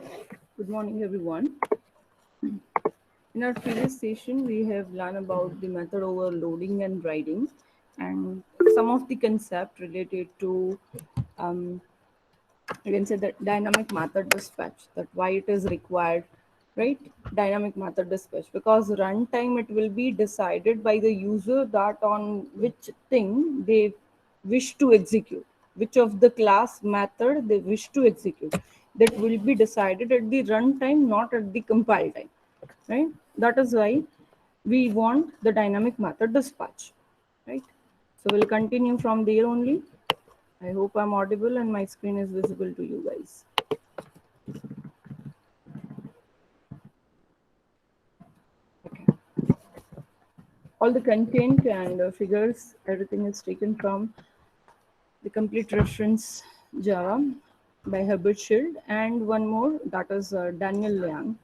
Good morning, everyone. In our previous session, we have learned about the method overloading and writing and some of the concept related to, um, you can say that dynamic method dispatch, that why it is required, right? Dynamic method dispatch, because runtime it will be decided by the user that on which thing they wish to execute, which of the class method they wish to execute. That will be decided at the runtime, not at the compile time, right? That is why we want the dynamic method dispatch, right? So we'll continue from there only. I hope I'm audible and my screen is visible to you guys. Okay. All the content and figures, everything is taken from the complete reference Java by Herbert Schild, and one more, that is Daniel Liang.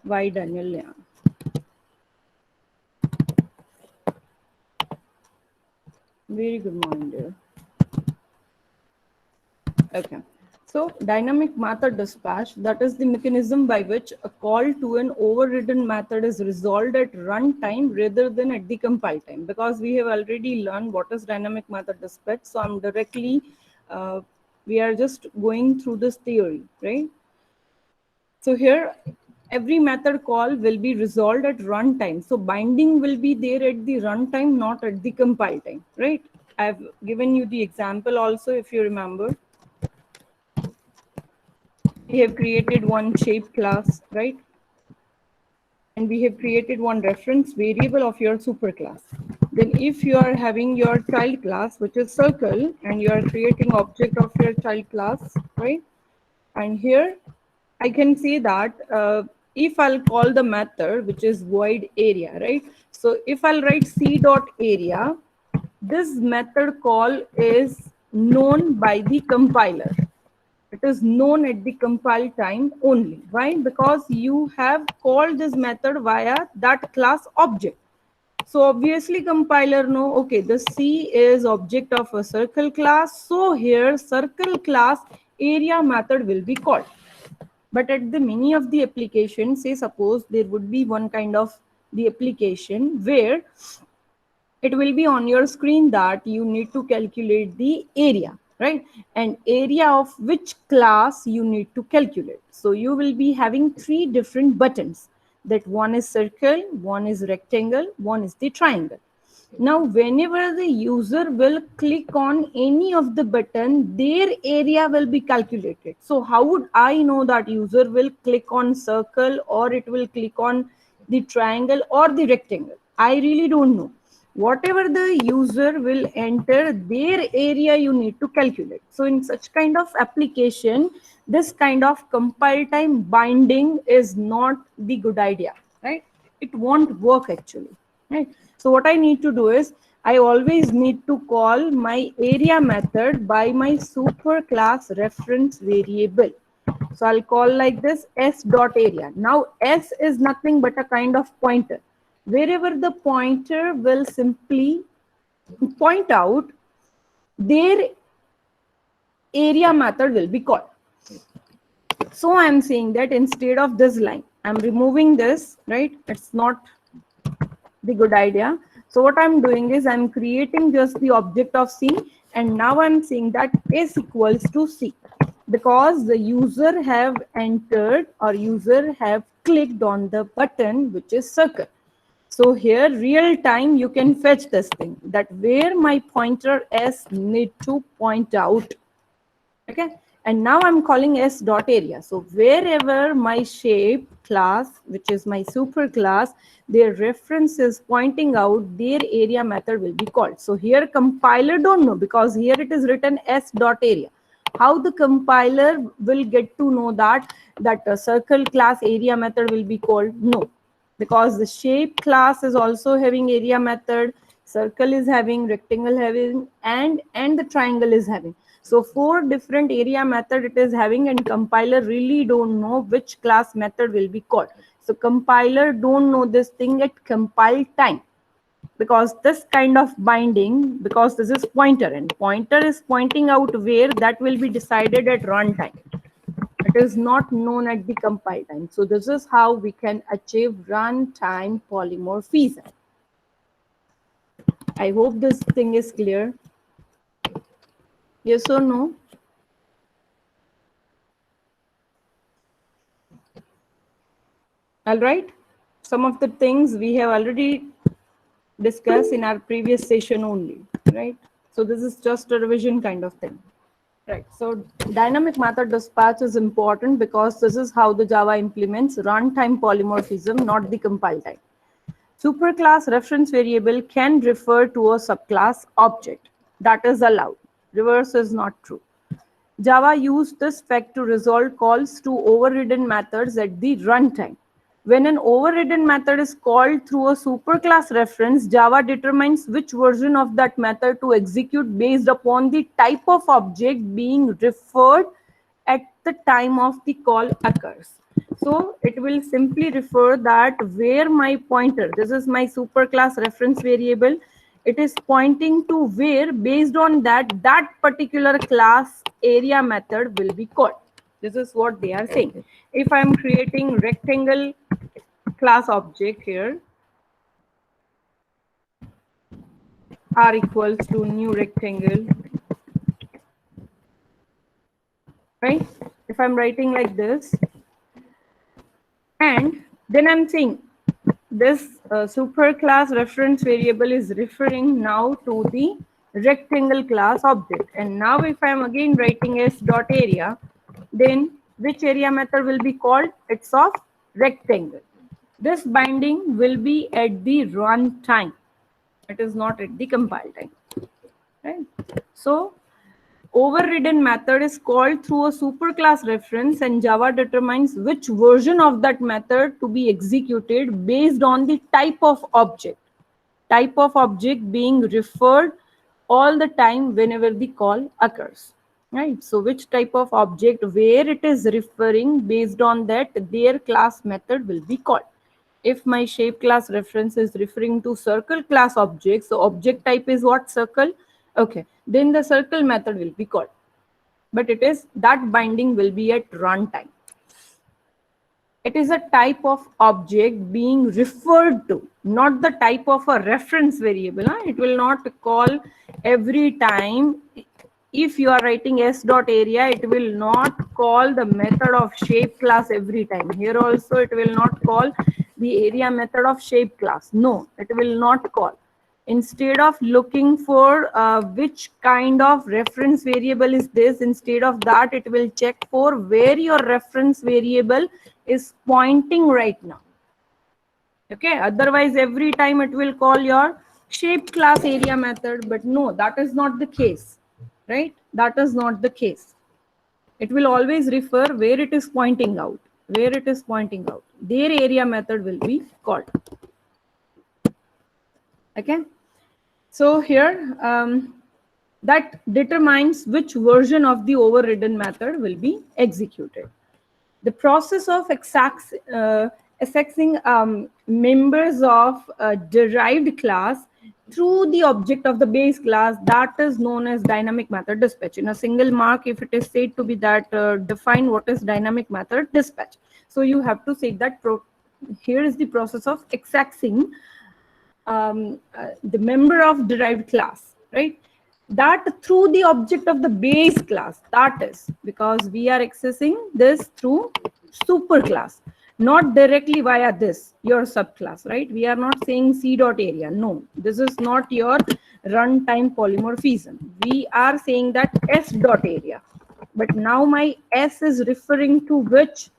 Why Daniel Liang? Very good morning, dear. Okay. So dynamic method dispatch, that is the mechanism by which a call to an overridden method is resolved at runtime rather than at the compile time. Because we have already learned what is dynamic method dispatch, so I'm directly, we are just going through this theory, right? So here, every method call will be resolved at runtime. So binding will be there at the runtime, not at the compile time, right? I've given you the example also, if you remember. We have created one shape class, right? And we have created one reference variable of your superclass. Then if you are having your child class, which is circle, and you are creating object of your child class, right? And here I can see that if I'll call the method, which is void area, right? So if I'll write c dot area, this method call is known by the compiler. It is known at the compile time only. Why? Because you have called this method via that class object. So obviously compiler know, okay, the C is object of a circle class. So here circle class area method will be called. But at the many of the applications, say suppose there would be one kind of the application where it will be on your screen that you need to calculate the area, right? And area of which class you need to calculate. So you will be having three different buttons, that one is circle, one is rectangle, one is the triangle. Now whenever the user will click on any of the button, their area will be calculated. So how would I know that user will click on circle or it will click on the triangle or the rectangle? I really don't know. Whatever the user will enter, their area you need to calculate. So in such kind of application, this kind of compile time binding is not the good idea, right? It won't work actually, right? So what I need to do is I always need to call my area method by my super class reference variable. So I'll call like this s dot area. Now s is nothing but a kind of pointer. Wherever the pointer will simply point out, their area method will be called. So I'm saying that instead of this line, I'm removing this, right? It's not the good idea. So what I'm doing is I'm creating just the object of C, and now I'm saying that S equals to C, because the user have entered or user have clicked on the button which is circle. So here real time you can fetch this thing, that where my pointer S need to point out. Okay, and now I'm calling s dot area. So wherever my shape class, which is my super class, their reference is pointing out, their area method will be called. So here compiler don't know, because here it is written s dot area. How the compiler will get to know that a circle class area method will be called? No, because the shape class is also having area method, circle is having, rectangle having, and the triangle is having. So four different area method it is having, and compiler really don't know which class method will be called. So compiler don't know this thing at compile time, because this kind of binding, because this is pointer and pointer is pointing out where, that will be decided at runtime. It is not known at the compile time. So this is how we can achieve runtime polymorphism. I hope this thing is clear. Yes or no? All right. Some of the things we have already discussed in our previous session only, right? So this is just a revision kind of thing. Right. So dynamic method dispatch is important because this is how the Java implements runtime polymorphism, not the compile time. Superclass reference variable can refer to a subclass object. That is allowed. Reverse is not true. Java used this fact to resolve calls to overridden methods at the runtime. When an overridden method is called through a superclass reference, Java determines which version of that method to execute based upon the type of object being referred at the time of the call occurs. So it will simply refer that where my pointer, this is my superclass reference variable, it is pointing to where based on that particular class area method will be called. This is what they are saying. If I'm creating rectangle class object here, r equals to new rectangle, right? If I'm writing like this, and then I'm saying this superclass reference variable is referring now to the rectangle class object. And now if I'm again writing s.area, then which area method will be called? It's of rectangle. This binding will be at the runtime. It is not at the compile time. Right? So overridden method is called through a superclass reference, and Java determines which version of that method to be executed based on the type of object. Type of object being referred all the time whenever the call occurs. Right? So which type of object where it is referring, based on that their class method will be called. If my shape class reference is referring to circle class object, so object type is what? Circle. Okay, then the circle method will be called. But it is that binding will be at runtime. It is a type of object being referred to, not the type of a reference variable. It will not call every time. If you are writing s.area, it will not call the method of shape class every time. Here also it will not call the area method of shape class. No, it will not call. Instead of looking for which kind of reference variable is this, instead of that, it will check for where your reference variable is pointing right now. Okay, otherwise every time it will call your shape class area method, but no, that is not the case, right? That is not the case. It will always refer where it is pointing out, where it is pointing out. Their area method will be called. Okay. So here, that determines which version of the overridden method will be executed. The process of accessing members of a derived class through the object of the base class, that is known as dynamic method dispatch. In a single mark, if it is said to be that define what is dynamic method dispatch. So you have to say that here is the process of accessing the member of derived class, right? That through the object of the base class, that is because we are accessing this through superclass, not directly via this, your subclass, right? We are not saying c.area. No, this is not your runtime polymorphism. We are saying that s.area. But now my s is referring to which,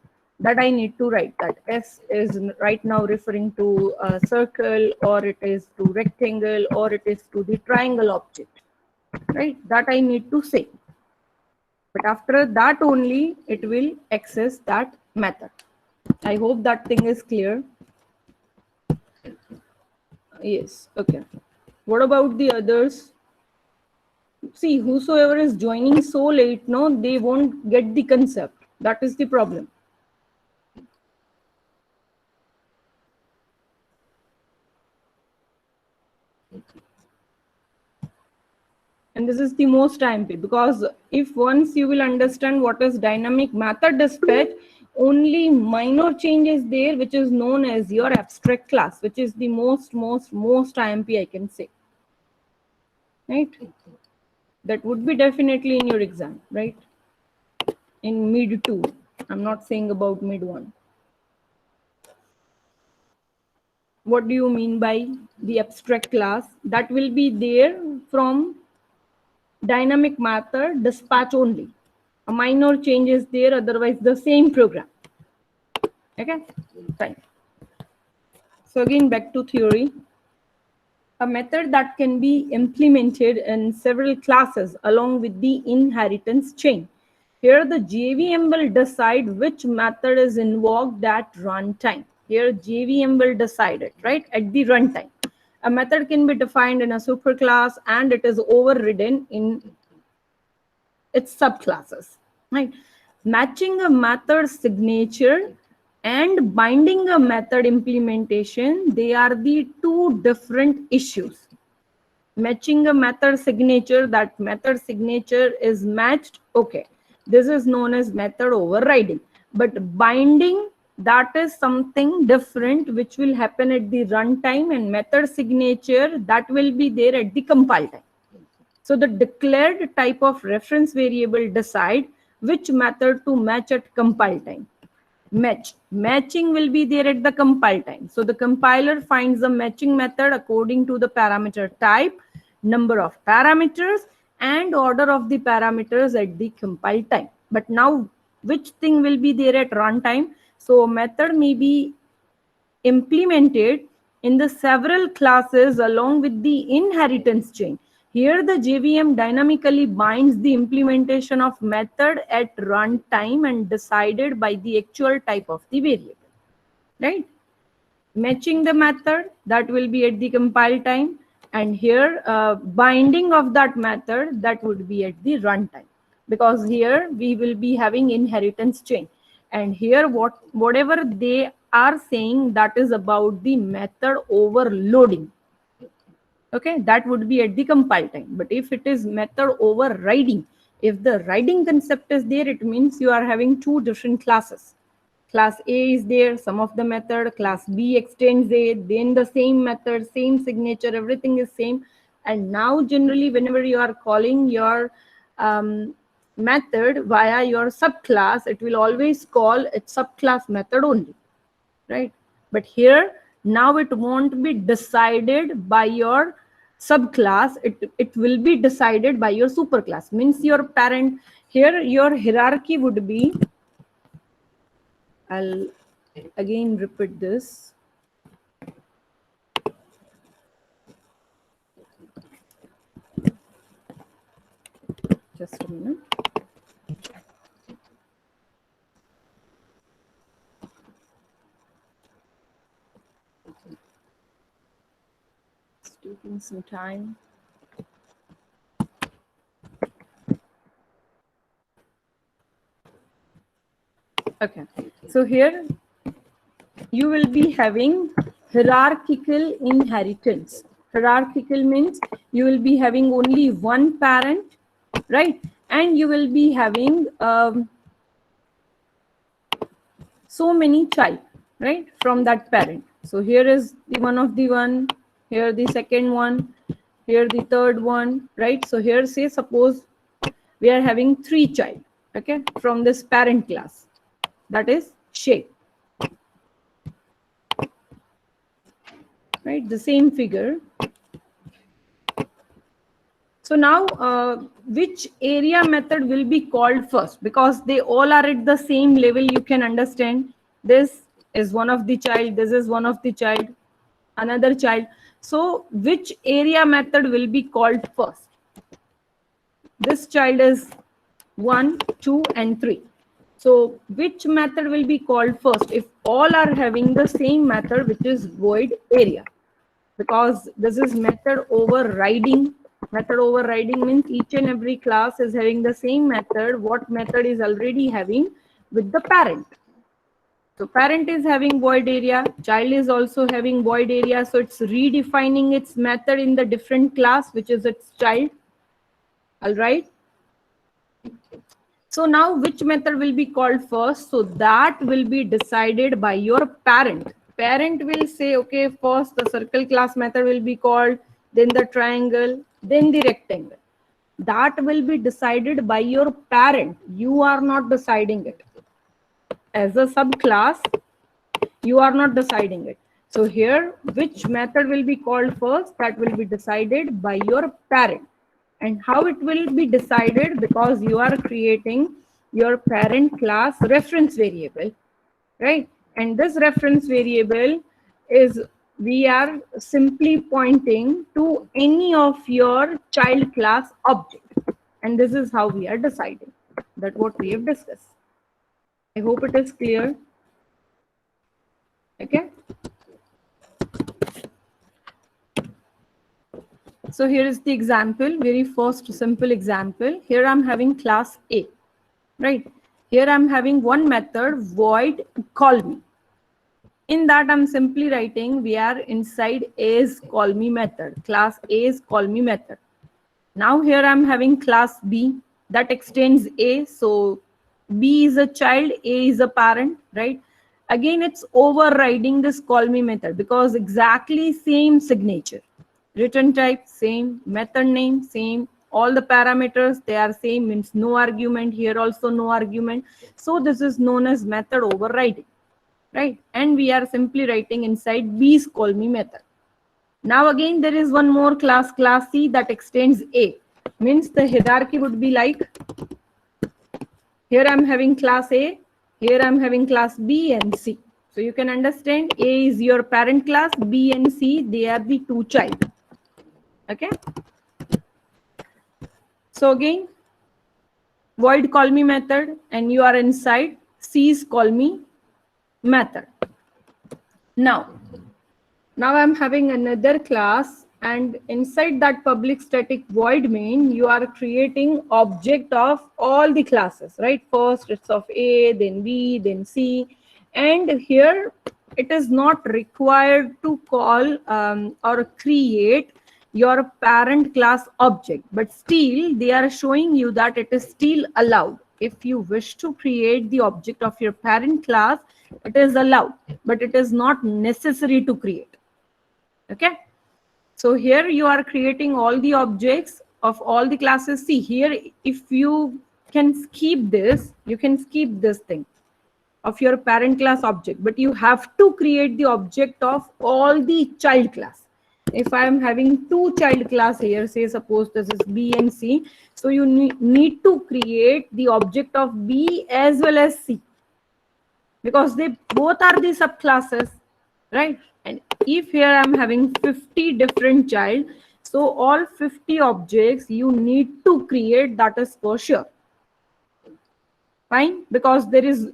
that I need to write. That S is right now referring to a circle, or it is to rectangle, or it is to the triangle object, right? That I need to say. But after that only it will access that method. I hope that thing is clear. Yes, okay. What about the others? See, whosoever is joining so late, no, they won't get the concept. That is the problem. And this is the most IMP, because if once you will understand what is dynamic method dispatch, only minor change is there, which is known as your abstract class, which is the most IMP I can say, right? That would be definitely in your exam, right? In mid 2, I'm not saying about mid 1. What do you mean by the abstract class? That will be there from dynamic method dispatch only. A minor change is there, otherwise the same program. Okay, fine. So again, back to theory. A method that can be implemented in several classes along with the inheritance chain. Here the JVM will decide which method is invoked at runtime. Here JVM will decide it, right, at the runtime. A method can be defined in a superclass and it is overridden in its subclasses, right? Matching a method signature and binding a method implementation, they are the two different issues. Matching a method signature, that method signature is matched, okay, this is known as method overriding. But binding, that is something different which will happen at the runtime, and method signature, that will be there at the compile time. So the declared type of reference variable decide which method to match at compile time. Matching will be there at the compile time. So the compiler finds the matching method according to the parameter type, number of parameters, and order of the parameters at the compile time. But now which thing will be there at runtime? So a method may be implemented in the several classes along with the inheritance chain. Here the JVM dynamically binds the implementation of method at runtime and decided by the actual type of the variable, right? Matching the method, that will be at the compile time, and here binding of that method, that would be at the runtime, because here we will be having inheritance chain, and here whatever they are saying, that is about the method overloading. Okay, that would be at the compile time. But if it is method overriding, if the riding concept is there, it means you are having two different classes. Class A is there, some of the method, class B extends A, then the same method, same signature, everything is same. And now generally whenever you are calling your method via your subclass, it will always call its subclass method only, right? But here now it won't be decided by your subclass, it will be decided by your superclass, means your parent. Here your hierarchy would be, I'll again repeat this. Just a minute. It's taking some time. Okay, so here you will be having hierarchical inheritance. Hierarchical means you will be having only one parent, right? And you will be having so many child, right, from that parent. So here is the one of the one, here the second one, here the third one, right? So here say suppose we are having 3 child, okay, from this parent class, that is shape, right? The same figure. So now which area method will be called first, because they all are at the same level. You can understand this is one of the child, this is one of the child, another child. So which area method will be called first? This child is 1, 2 and 3. So which method will be called first if all are having the same method, which is void area? Because this is method overriding. Method overriding means each and every class is having the same method, what method is already having with the parent. So parent is having void area, child is also having void area, so it's redefining its method in the different class, which is its child. All right. So now which method will be called first? So that will be decided by your parent. Parent will say, okay, first the circle class method will be called, then the triangle, then the rectangle. That will be decided by your parent. You are not deciding it. As a subclass, you are not deciding it. So here, which method will be called first? That will be decided by your parent. And how it will be decided? Because you are creating your parent class reference variable, right? And this reference variable is, we are simply pointing to any of your child class object. And this is how we are deciding. That's what we have discussed. I hope it is clear. Okay. So here is the example, very first simple example. Here I'm having class A, right? Here I'm having one method, void call me. In that I'm simply writing, we are inside A's call me method, class A's call me method. Now here I'm having class B that extends A. So B is a child, A is a parent, right? Again, it's overriding this call me method because exactly same signature. Return type, same. Method name, same. All the parameters, they are same, means no argument. Here also no argument. So this is known as method overriding, right? And we are simply writing inside B's call me method. Now again, there is one more class, class C, that extends A. Means the hierarchy would be like, here I'm having class A, here I'm having class B and C. So you can understand, A is your parent class, B and C, they are the two child. Okay. So again, void call me method, and you are inside C's call me method. Now I'm having another class, and inside that public static void main, you are creating object of all the classes, right? First it's of A, then B, then C. And here it is not required to call or create your parent class object, but still they are showing you that it is still allowed. If you wish to create the object of your parent class, it is allowed, but it is not necessary to create. Okay. So here you are creating all the objects of all the classes. See here, if you can skip this, you can skip this thing of your parent class object, but you have to create the object of all the child class. If I am having two child class here, say suppose this is B and C, so you need to create the object of B as well as C, because they both are the subclasses, right? And if here I'm having 50 different child, so all 50 objects you need to create, that is for sure. Fine, because there is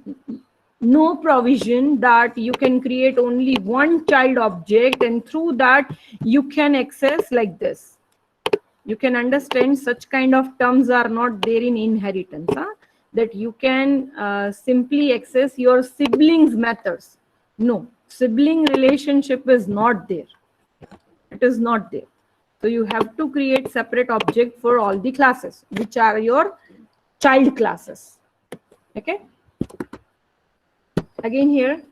no provision that you can create only one child object and through that you can access like this. You can understand such kind of terms are not there in inheritance, that you can simply access your siblings methods. No, sibling relationship is not there. It is not there. So you have to create separate object for all the classes, which are your child classes. Okay. Again here,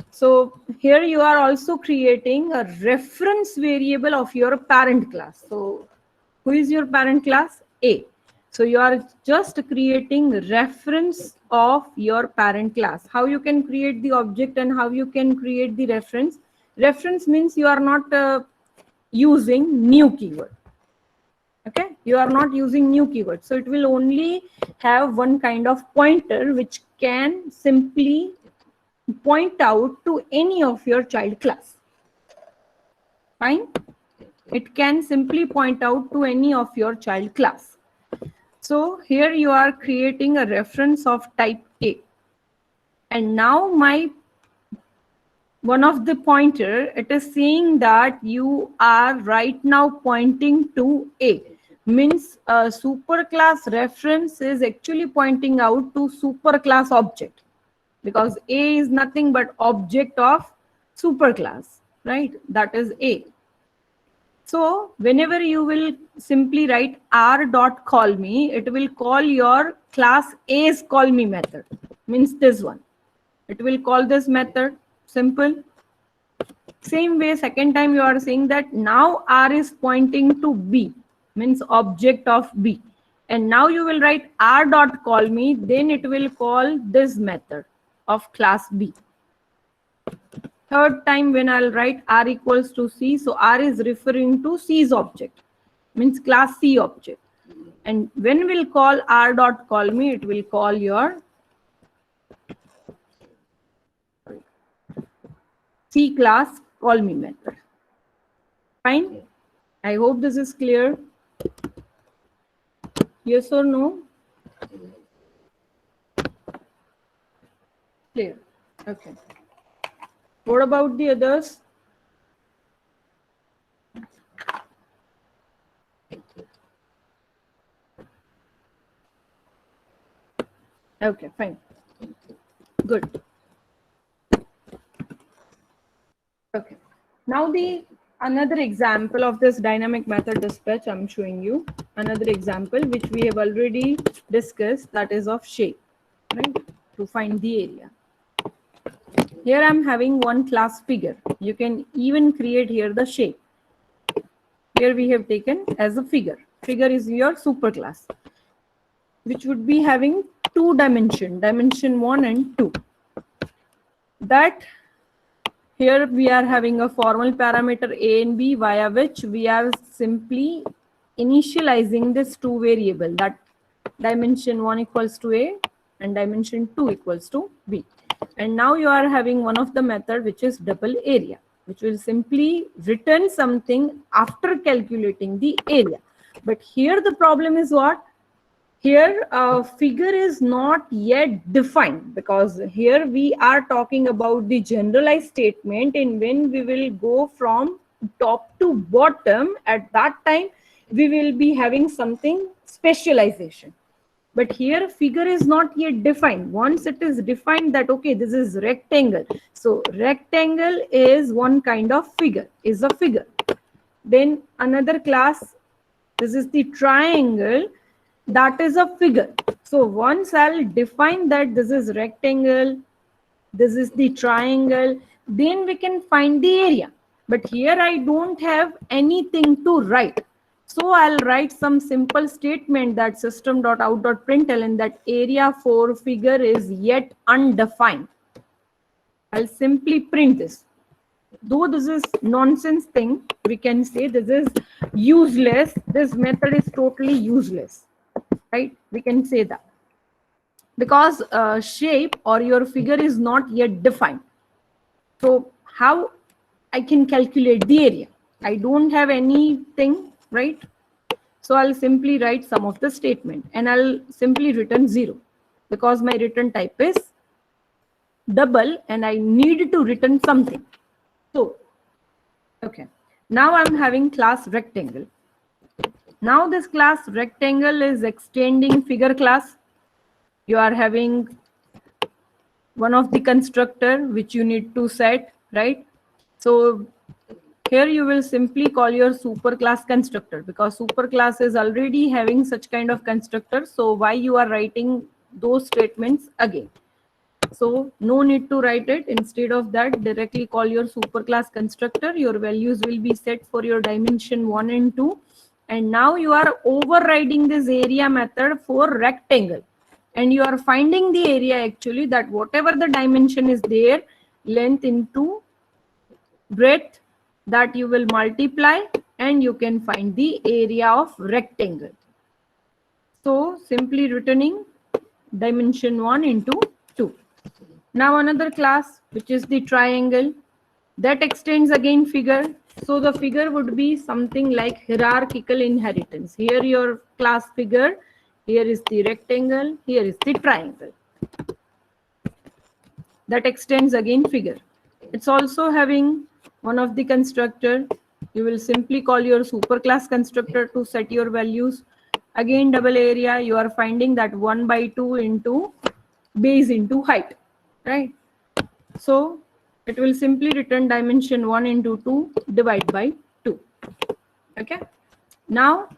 so here you are also creating a reference variable of your parent class. So who is your parent class? A. So you are just creating reference of your parent class. How you can create the object and how you can create the reference? Reference means you are not using new keyword. Okay, you are not using new keyword. So it will only have one kind of pointer which can simply point out to any of your child class. Fine. It can simply point out to any of your child class. So here you are creating a reference of type A. And now one of the pointer, it is saying that you are right now pointing to A. Means a superclass reference is actually pointing out to superclass object, because A is nothing but object of superclass, right? That is A. So whenever you will simply write r dot call me, it will call your class A's call me method, means this one. It will call this method, simple. Same way, second time you are saying that now r is pointing to B, means object of B. And now you will write r dot call me, then it will call this method of class B. Third time when I'll write r equals to C, so r is referring to C's object, means class C object. And when we'll call r dot call me, it will call your C class call me method. Fine. I hope this is clear. Yes or no? Clear. Okay. What about the others? Okay, fine. Good. Okay. Now the another example of this dynamic method dispatch I'm showing you. Another example which we have already discussed, that is of shape, right? To find the area. Here I'm having one class figure. You can even create here the shape. Here we have taken as a figure. Figure is your superclass, which would be having two dimension, dimension 1 and 2. That here we are having a formal parameter a and b, via which we are simply initializing this two variable, that dimension 1 equals to a and dimension 2 equals to b. And now you are having one of the method which is double area, which will simply return something after calculating the area. But here the problem is what? Here figure is not yet defined, because here we are talking about the generalized statement, and when we will go from top to bottom, at that time we will be having something specialization. But here figure is not yet defined. Once it is defined that, okay, this is rectangle. So rectangle is one kind of figure, is a figure. Then another class, this is the triangle, that is a figure. So once I'll define that this is rectangle, this is the triangle, then we can find the area. But here I don't have anything to write. So I'll write some simple statement that system.out.println that area for figure is yet undefined. I'll simply print this. Though this is nonsense thing, we can say this is useless. This method is totally useless, right? We can say that because shape or your figure is not yet defined. So how I can calculate the area? I don't have anything, right? So I'll simply write some of the statement and I'll simply return 0 because my return type is double and I need to return something. So, okay. Now I'm having class rectangle. Now this class rectangle is extending figure class. You are having one of the constructor which you need to set, right? So here you will simply call your superclass constructor because superclass is already having such kind of constructor. So why you are writing those statements again? So no need to write it. Instead of that, directly call your superclass constructor. Your values will be set for your dimension 1 and 2. And now you are overriding this area method for rectangle. And you are finding the area actually that whatever the dimension is there, length into breadth, that you will multiply and you can find the area of rectangle. So simply returning dimension 1 into 2. Now another class which is the triangle that extends again figure. So the figure would be something like hierarchical inheritance. Here your class figure, here is the rectangle, here is the triangle. That extends again figure. It's also having one of the constructor. You will simply call your superclass constructor to set your values. Again double area, you are finding that 1 by 2 into base into height, right? So it will simply return dimension 1 into 2 divide by 2. Okay. Now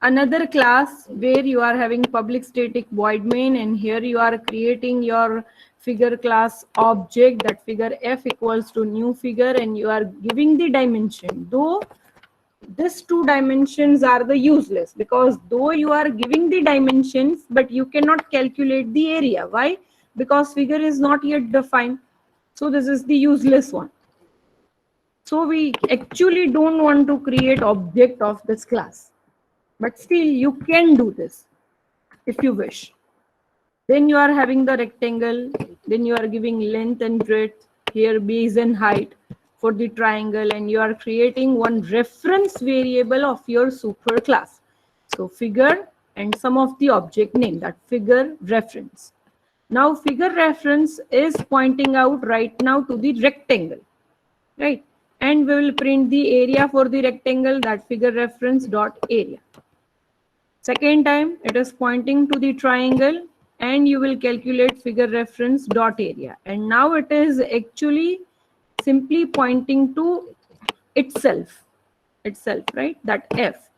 another class where you are having public static void main, and here you are creating your figure class object, that figure f equals to new figure, and you are giving the dimension. Though these two dimensions are the useless, because though you are giving the dimensions but you cannot calculate the area. Why? Because figure is not yet defined. So this is the useless one. So we actually don't want to create object of this class, but still you can do this if you wish. Then you are having the rectangle, then you are giving length and breadth, here base and height for the triangle, and you are creating one reference variable of your super class. So figure and some of the object name, that figure reference. Now figure reference is pointing out right now to the rectangle, right? And we will print the area for the rectangle, that figure reference dot area. Second time it is pointing to the triangle, and you will calculate figure reference dot area. And now it is actually simply pointing to itself, right? That f.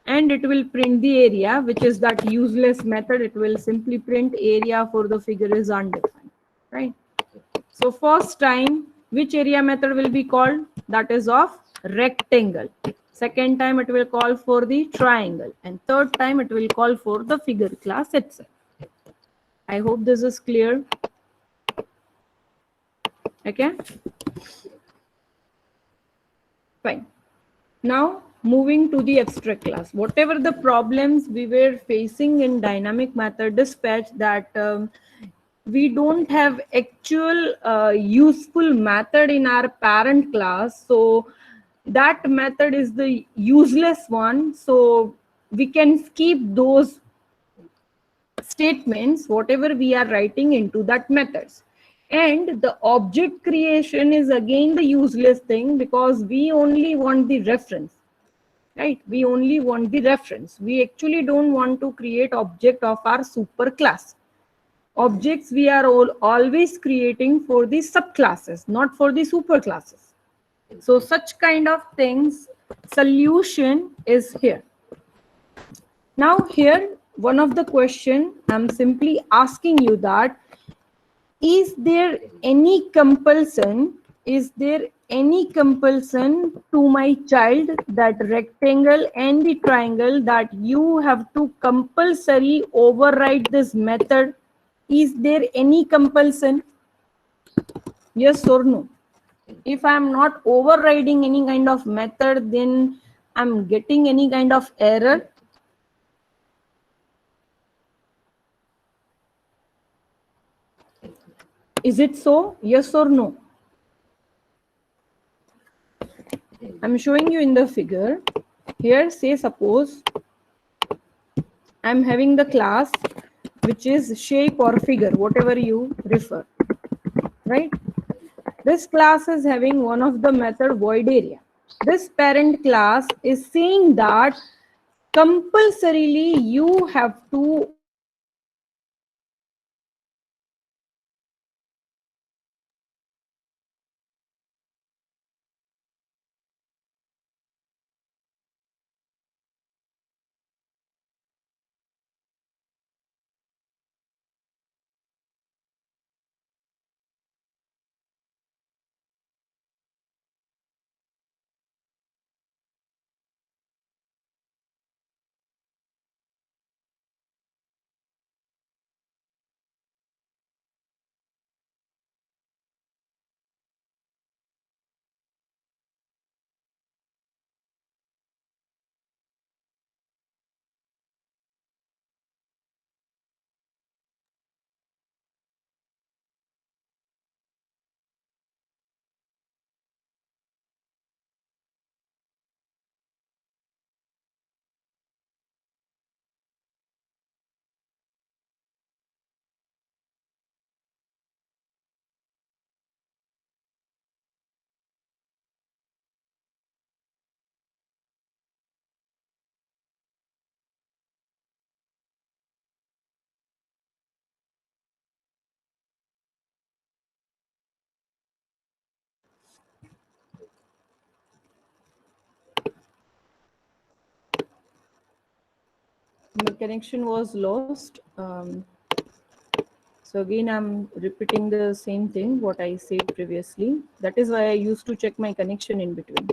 And it will print the area, which is that useless method. It will simply print area for the figure is undefined, right? So first time, which area method will be called? That is of rectangle. Second time it will call for the triangle, and third time it will call for the figure class itself. I hope this is clear. Okay, fine. Now moving to the abstract class. Whatever the problems we were facing in dynamic method dispatch, that we don't have actual useful method in our parent class, so that method is the useless one. So we can skip those statements whatever we are writing into that methods. And the object creation is again the useless thing, because we only want the reference, right? We only want the reference. We actually don't want to create object of our super class. Objects we are always creating for the subclasses, not for the superclasses. So such kind of things, solution is here. Now here, one of the question I'm simply asking you, that is there any compulsion, is there any compulsion to my child, that rectangle and the triangle, that you have to compulsory override this method? Is there any compulsion? Yes or no? If I'm not overriding any kind of method, then I'm getting any kind of error. Is it so? Yes or no? I'm showing you in the figure. Here, say suppose I'm having the class which is shape or figure, whatever you refer, right? This class is having one of the method void area. This parent class is saying that compulsorily you have to My connection was lost. So again, I'm repeating the same thing, what I said previously. That is why I used to check my connection in between.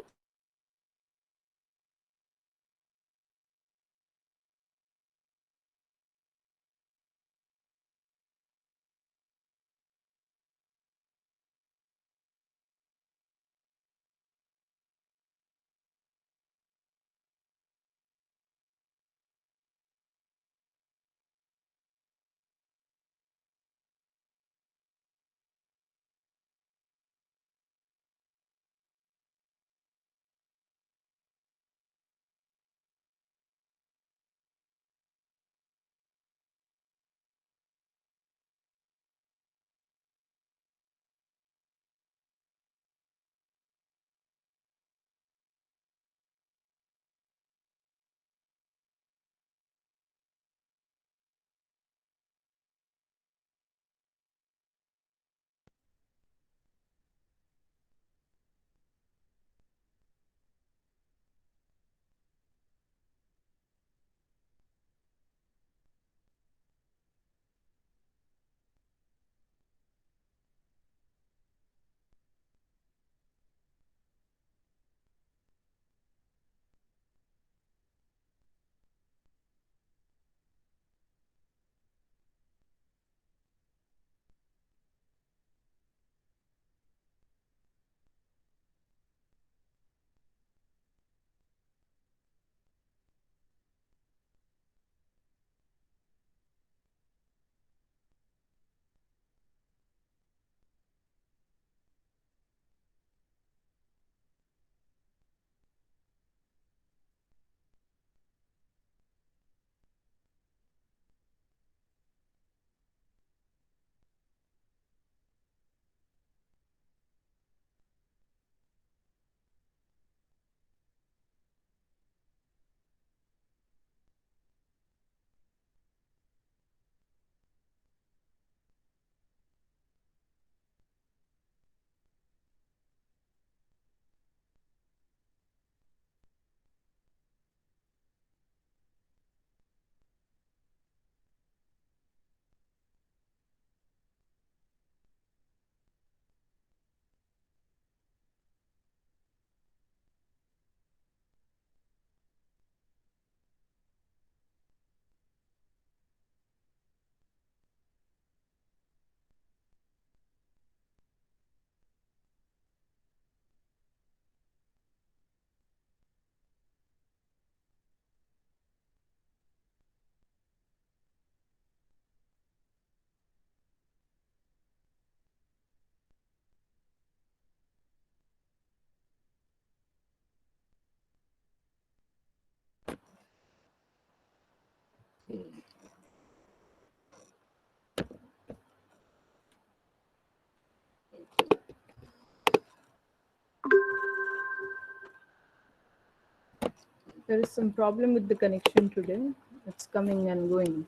There is some problem with the connection today. It's coming and going.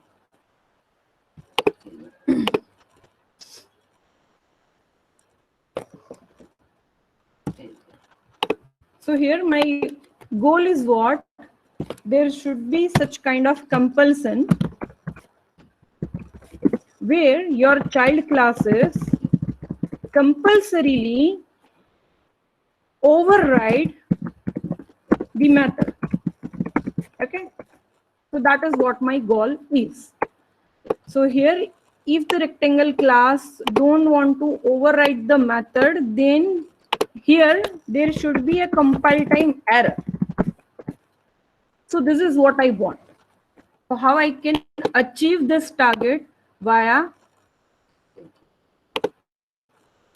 So here my goal is what? There should be such kind of compulsion where your child classes compulsorily override the method. Okay, so that is what my goal is. So here, if the rectangle class don't want to override the method, then here there should be a compile time error. So this is what I want. So how I can achieve this target via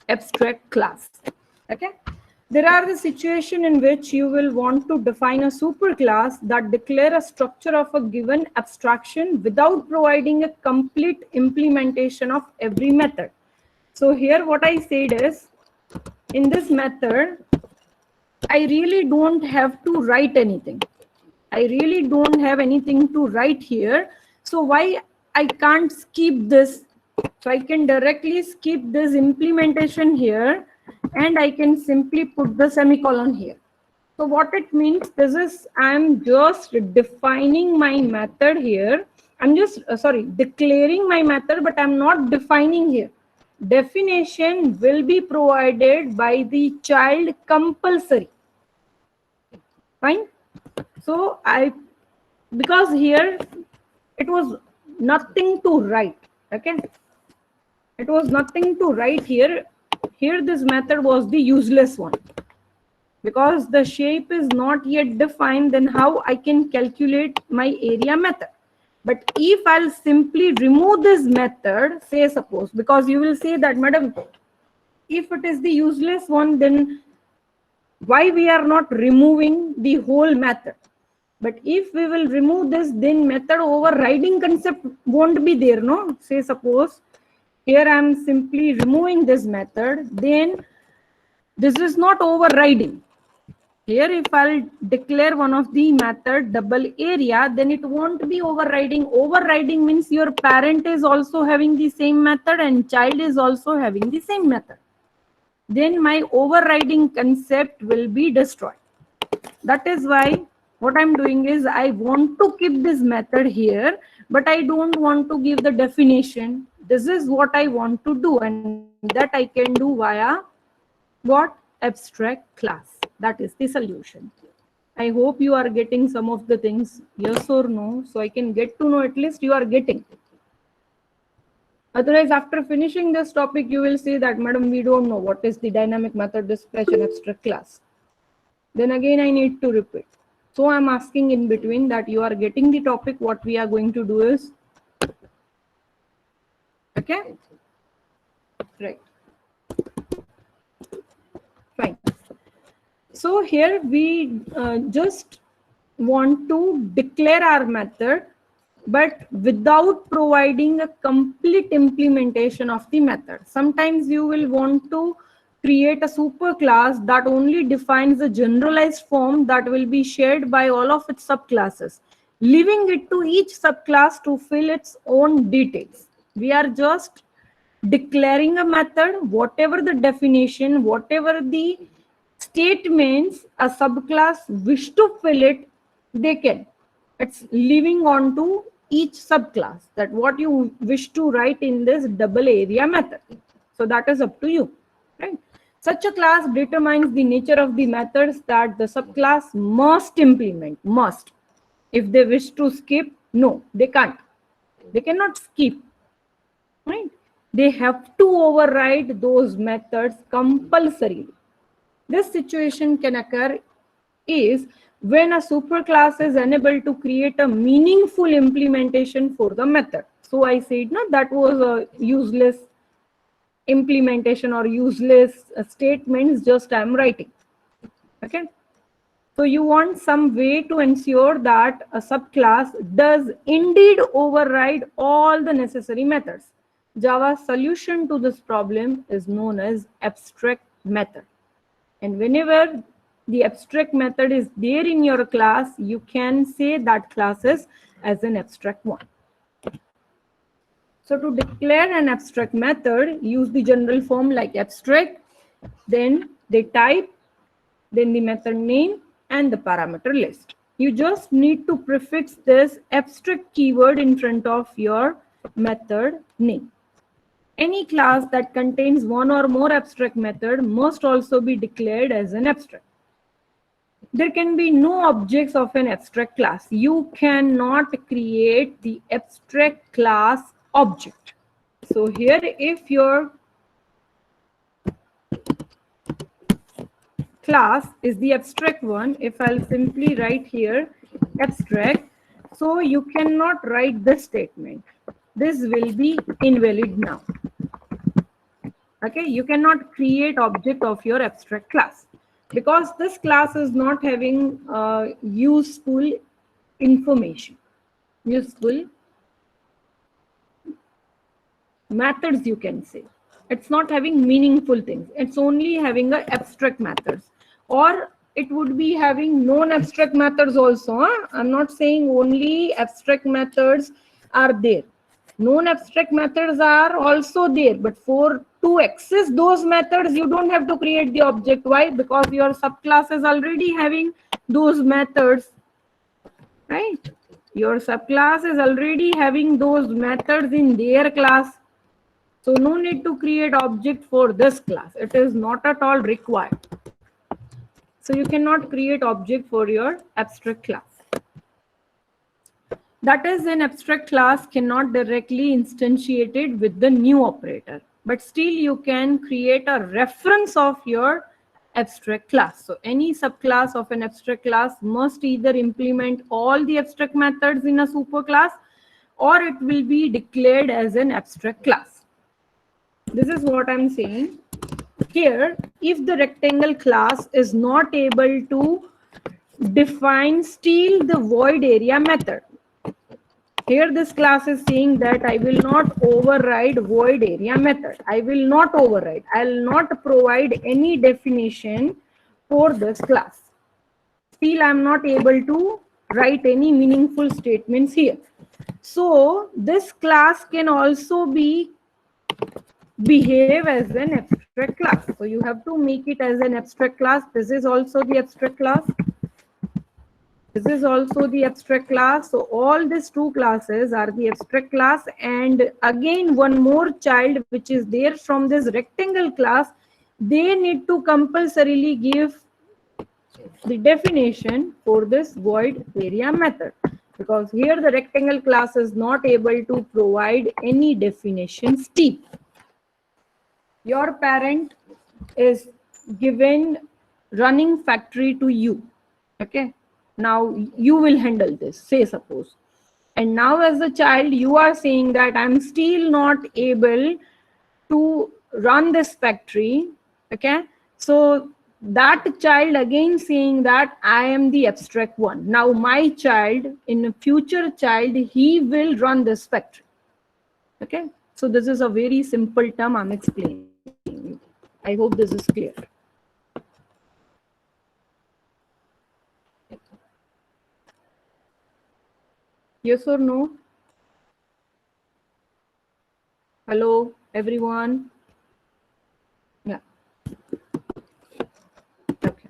abstract class. Okay. There are the situation in which you will want to define a superclass that declare a structure of a given abstraction without providing a complete implementation of every method. So here what I said is, in this method, I really don't have to write anything. I really don't have anything to write here. So why I can't skip this? So I can directly skip this implementation here and I can simply put the semicolon here. So what it means, this is, I'm just defining my method here. I'm just, declaring my method, but I'm not defining here. Definition will be provided by the child compulsory. Fine. So because here it was nothing to write. Okay. It was nothing to write here. Here this method was the useless one. Because the shape is not yet defined, then how I can calculate my area method? But if I'll simply remove this method, say suppose, because you will say that, madam, if it is the useless one, then why we are not removing the whole method? But if we will remove this, then method overriding concept won't be there, no? Say suppose, here I am simply removing this method, then this is not overriding. Here, if I'll declare one of the method double area, then it won't be overriding. Overriding means your parent is also having the same method and child is also having the same method. Then my overriding concept will be destroyed. That is why what I'm doing is I want to keep this method here, but I don't want to give the definition. This is what I want to do, and that I can do via what? Abstract class. That is the solution. I hope you are getting some of the things, yes or no, so I can get to know at least you are getting. Otherwise, after finishing this topic, you will say that, madam, we don't know what is the dynamic method dispatch and abstract class. Then again, I need to repeat. So I'm asking in between that you are getting the topic. What we are going to do is, okay, right. Fine. So here we just want to declare our method, but without providing a complete implementation of the method. Sometimes you will want to create a super class that only defines a generalized form that will be shared by all of its subclasses, leaving it to each subclass to fill its own details. We are just declaring a method, whatever the definition, whatever the statements a subclass wish to fill it, they can. It's leaving on to each subclass that what you wish to write in this double area method. So that is up to you, right? Such a class determines the nature of the methods that the subclass must implement, must. If they wish to skip, no, they can't. They cannot skip, right? They have to override those methods compulsorily. This situation can occur is when a superclass is unable to create a meaningful implementation for the method. So I said, no, that was a useless implementation or useless statements just I'm writing. Okay. So you want some way to ensure that a subclass does indeed override all the necessary methods. Java's solution to this problem is known as abstract method. And whenever the abstract method is there in your class, you can say that class is as an abstract one. So to declare an abstract method, use the general form like abstract, then the type, then the method name, and the parameter list. You just need to prefix this abstract keyword in front of your method name. Any class that contains one or more abstract method must also be declared as an abstract. There can be no objects of an abstract class. You cannot create the abstract class object. So here, if your class is the abstract one, if I'll simply write here abstract, so you cannot write this statement. This will be invalid now. Okay, you cannot create object of your abstract class because this class is not having useful information, useful methods, you can say. It's not having meaningful things. It's only having a abstract methods, or it would be having non-abstract methods also. I'm not saying only abstract methods are there. Known abstract methods are also there, but to access those methods, you don't have to create the object. Why? Because your subclass is already having those methods, right? Your subclass is already having those methods in their class. So no need to create object for this class. It is not at all required. So you cannot create object for your abstract class. That is, an abstract class cannot directly instantiate it with the new operator, but still you can create a reference of your abstract class. So any subclass of an abstract class must either implement all the abstract methods in a superclass, or it will be declared as an abstract class. This is what I'm saying. Here, if the rectangle class is not able to define steal the void area method, here this class is saying that I will not override void area method. I will not override. I will not provide any definition for this class. Still, I am not able to write any meaningful statements here. So this class can also behave as an abstract class. So you have to make it as an abstract class. This is also the abstract class. This is also the abstract class. So all these two classes are the abstract class. And again, one more child which is there from this rectangle class, they need to compulsorily give the definition for this void area method, because here the rectangle class is not able to provide any definition steal. Your parent is given running factory to you. Okay. Now you will handle this, say suppose. And now as a child, you are saying that I'm still not able to run this factory. Okay. So that child again saying that I am the abstract one. Now my child, in a future child, he will run this factory. Okay. So this is a very simple term I'm explaining. I hope this is clear. Yes or no? Hello, everyone. Yeah. Okay.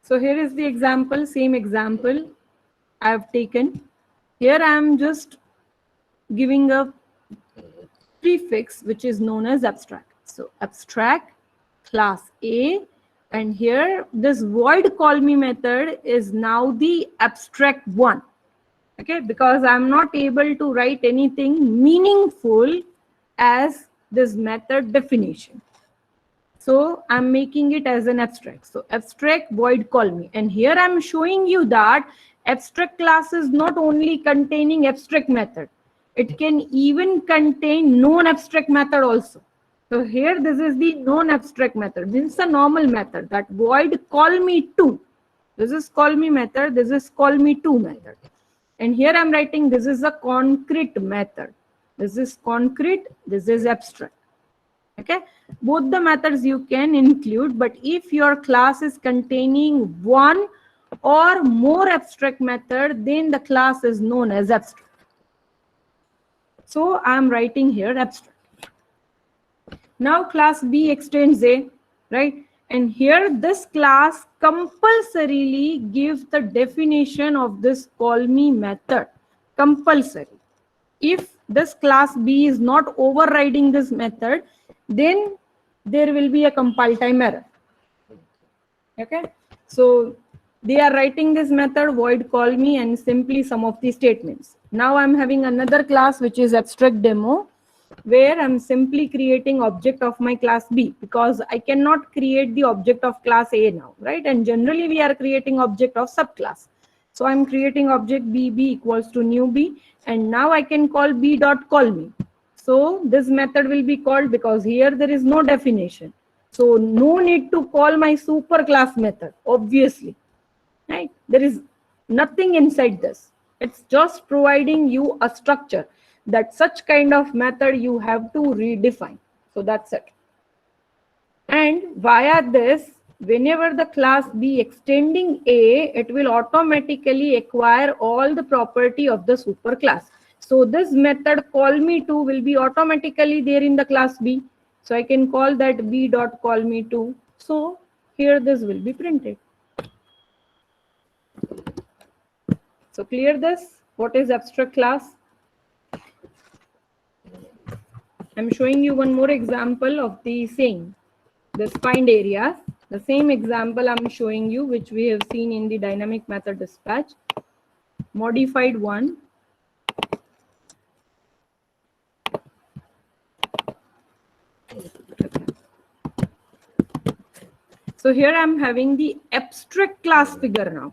So here is the example, same example I have taken. Here I am just giving a prefix which is known as abstract. So abstract class A, and here this void call me method is now the abstract one. Okay, because I'm not able to write anything meaningful as this method definition. So I'm making it as an abstract. So abstract void call me. And here I'm showing you that abstract class is not only containing abstract method, it can even contain non-abstract method also. So here this is the non-abstract method. This is a normal method, that void call me to. This is call me method, this is call me to method. And here I'm writing this is a concrete method. This is concrete, this is abstract. Okay, both the methods you can include, but if your class is containing one or more abstract method, then the class is known as abstract. So I'm writing here abstract. Now class B extends A, right? And here this class compulsorily gives the definition of this call me method. Compulsory. If this class B is not overriding this method, then there will be a compile time error. Okay. So they are writing this method void call me and simply some of the statements. Now I'm having another class which is abstract demo, where I'm simply creating object of my class B, because I cannot create the object of class A now, right? And generally we are creating object of subclass. So I'm creating object B equals to new B, and now I can call B dot call me. So this method will be called, because here there is no definition. So no need to call my superclass method, obviously, right? There is nothing inside this. It's just providing you a structure that such kind of method you have to redefine. So that's it. And via this, whenever the class B extending A, it will automatically acquire all the property of the superclass. So this method call me to will be automatically there in the class B. So I can call that b dot call me to. So here this will be printed. So clear this? What is abstract class? I'm showing you one more example of the same. This find areas. The same example I'm showing you, which we have seen in the dynamic method dispatch. Modified one. So here I'm having the abstract class figure now.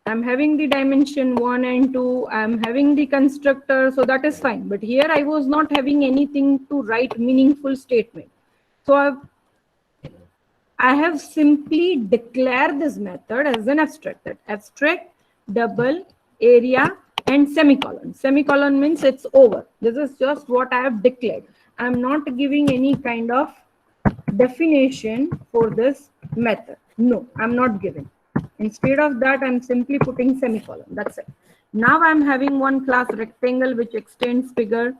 I'm having the dimension 1 and 2. I'm having the constructor, so that is fine. But here I was not having anything to write meaningful statement. So I have simply declared this method as an abstract. That abstract, double, area, and semicolon. Semicolon means it's over. This is just what I have declared. I'm not giving any kind of definition for this method. No, I'm not giving. Instead of that, I'm simply putting semicolon. That's it. Now I'm having one class rectangle which extends figure.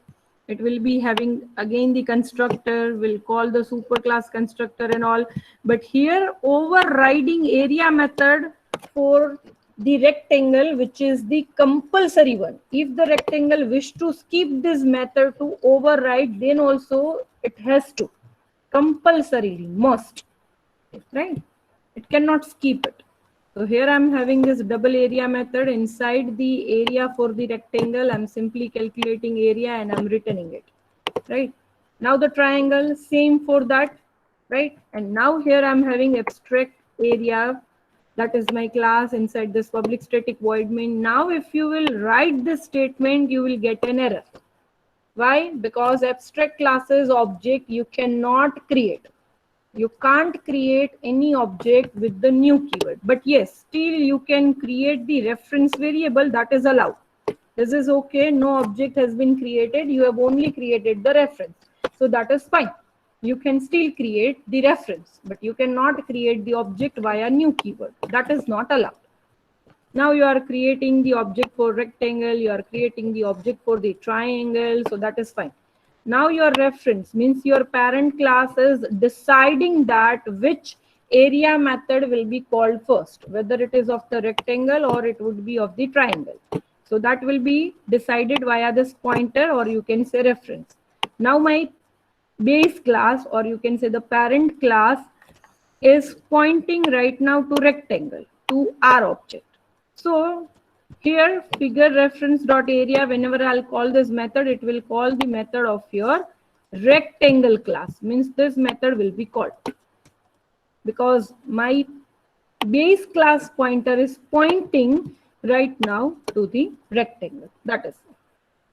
It will be having again the constructor, will call the superclass constructor and all. But here overriding area method for the rectangle, which is the compulsory one. If the rectangle wish to skip this method to override, then also it has to. Compulsorily, must. Right? It cannot skip it. So here I'm having this double area method. Inside the area for the rectangle, I'm simply calculating area and I'm returning it, right? Now the triangle, same for that, right? And now here I'm having abstract area. That is my class inside this public static void main. Now if you will write this statement, you will get an error. Why? Because abstract classes object you cannot create. You can't create any object with the new keyword, but yes, still you can create the reference variable. That is allowed. This is okay. No object has been created. You have only created the reference. So that is fine. You can still create the reference, but you cannot create the object via new keyword. That is not allowed. Now you are creating the object for rectangle. You are creating the object for the triangle. So that is fine. Now your reference means your parent class is deciding that which area method will be called first, whether it is of the rectangle or it would be of the triangle. So that will be decided via this pointer, or you can say reference. Now my base class, or you can say the parent class, is pointing right now to rectangle, to our object. So here figure reference dot area, whenever I'll call this method, it will call the method of your rectangle class. Means this method will be called, because my base class pointer is pointing right now to the rectangle. That is,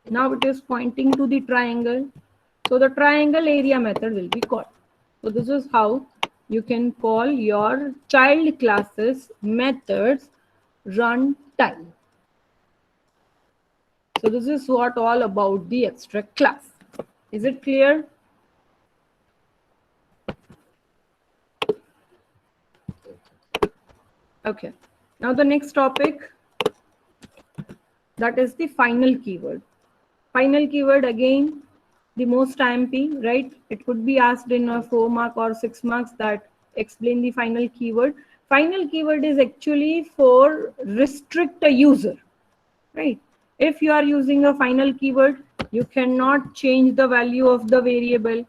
now it is pointing to the triangle. So the triangle area method will be called. So this is how you can call your child classes methods runtime. So this is what all about the abstract class. Is it clear? Okay. Now the next topic, that is the final keyword. Final keyword, again, the most IMP, right? It could be asked in a 4 mark or 6 marks that explain the final keyword. Final keyword is actually for restrict a user, right? If you are using a final keyword, you cannot change the value of the variable.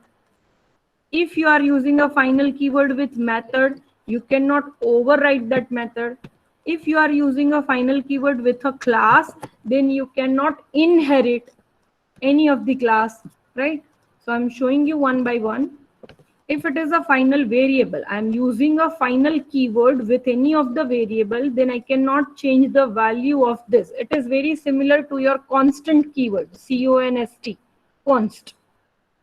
If you are using a final keyword with method, you cannot override that method. If you are using a final keyword with a class, then you cannot inherit any of the class, right? So I'm showing you one by one. If it is a final variable, I'm using a final keyword with any of the variable, then I cannot change the value of this. It is very similar to your constant keyword, const, const,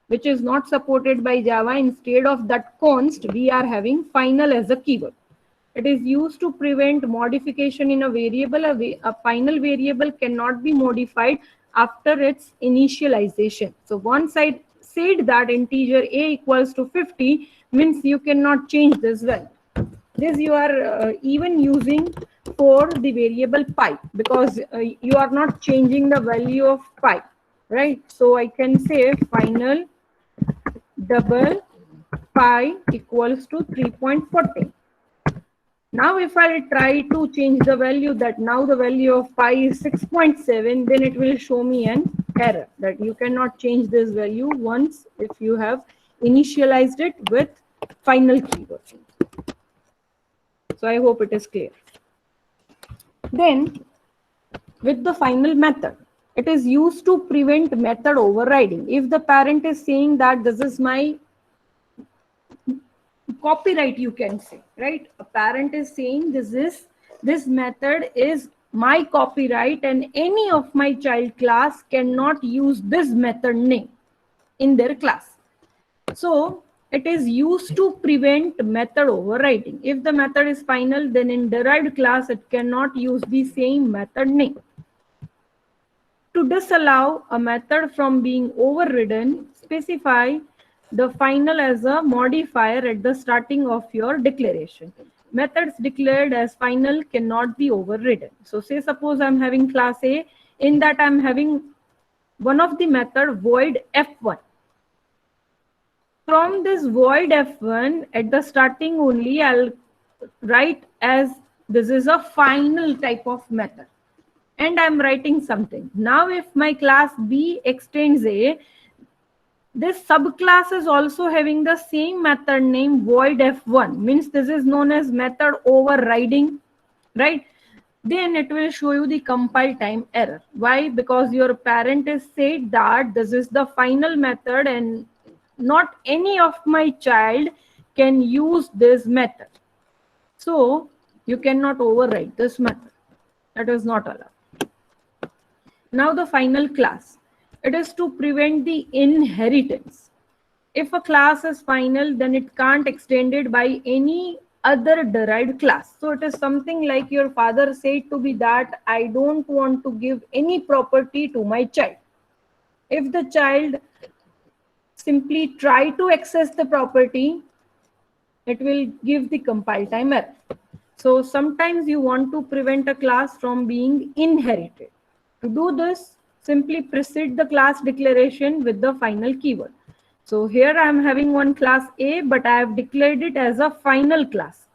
which is not supported by Java. Instead of that const, we are having final as a keyword. It is used to prevent modification in a variable. A final variable cannot be modified after its initialization. So once I said that integer a equals to 50, means you cannot change this value. This you are even using for the variable pi, because you are not changing the value of pi, right? So I can say final double pi equals to 3.40. Now if I try to change the value, that now the value of pi is 6.7, then it will show me an error that you cannot change this value once if you have initialized it with final keyword. So I hope it is clear. Then with the final method, it is used to prevent method overriding. If the parent is saying that this is my copyright, you can say, right? A parent is saying this method is my copyright and any of my child class cannot use this method name in their class. So it is used to prevent method overriding. If the method is final, then in derived class it cannot use the same method name. To disallow a method from being overridden, specify the final as a modifier at the starting of your declaration. Methods declared as final cannot be overridden. So say suppose I'm having class A, in that I'm having one of the method void F1. From this void F1 at the starting only, I'll write as this is a final type of method. And I'm writing something. Now, if my class B extends A, this subclass is also having the same method name void F1, means this is known as method overriding, right? Then it will show you the compile time error. Why? Because your parent is said that this is the final method and not any of my child can use this method. So you cannot override this method. That is not allowed. Now the final class. It is to prevent the inheritance. If a class is final, then it can't extend it by any other derived class. So it is something like your father said to be that I don't want to give any property to my child. If the child simply try to access the property, it will give the compile time error. So sometimes you want to prevent a class from being inherited. To do this, simply precede the class declaration with the final keyword. So here I am having one class A, but I have declared it as a final class.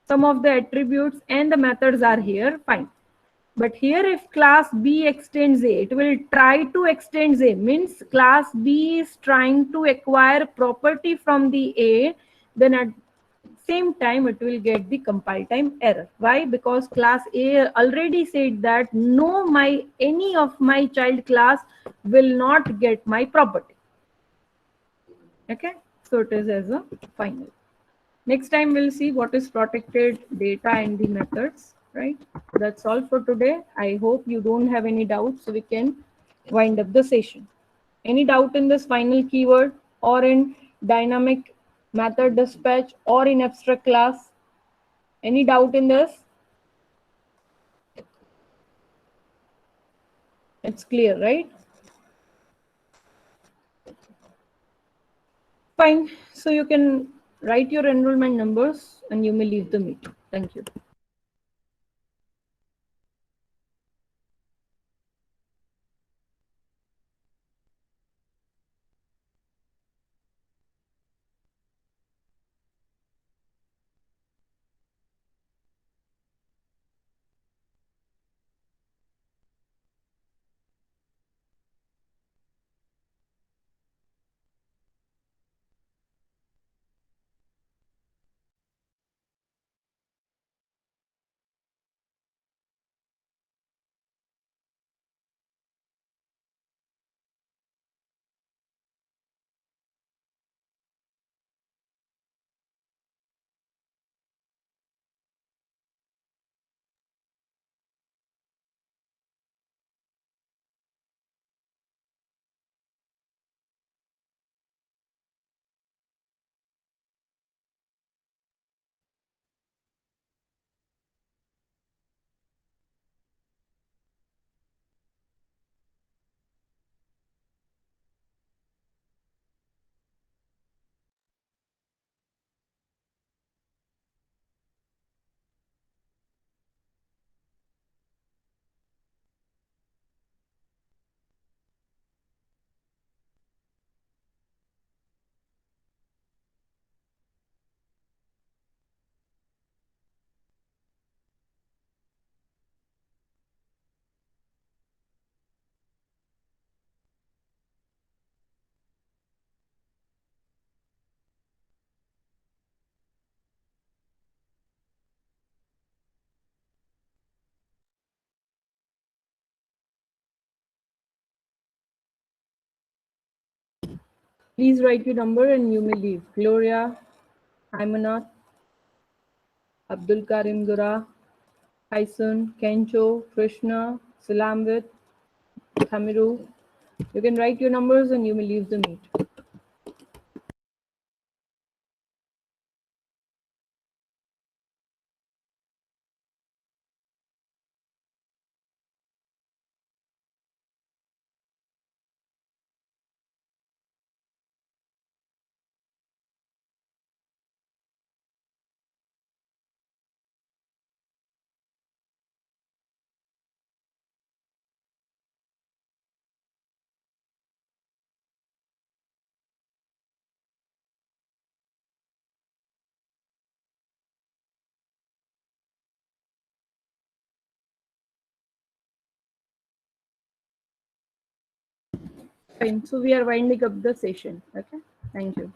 Some of the attributes and the methods are here, fine. But here if class B extends A, it will try to extend A, means class B is trying to acquire property from the A, then at same time it will get the compile time error. Why? Because class A already said that no, my any of my child class will not get my property. Okay, so it is as a final. Next time we'll see what is protected data and the methods, right? That's all for today. I hope you don't have any doubts, so we can wind up the session. Any doubt in this final keyword or in dynamic method dispatch or in abstract class? Any doubt in this? It's clear, right? Fine. So you can write your enrollment numbers and you may leave the meeting. Thank you. Please write your number and you may leave. Gloria, Hymanat, Abdul Karim Dura, Tyson, Kencho, Krishna, Salamvit, Thamiru. You can write your numbers and you may leave the meet. Fine. So we are winding up the session. Okay. Thank you.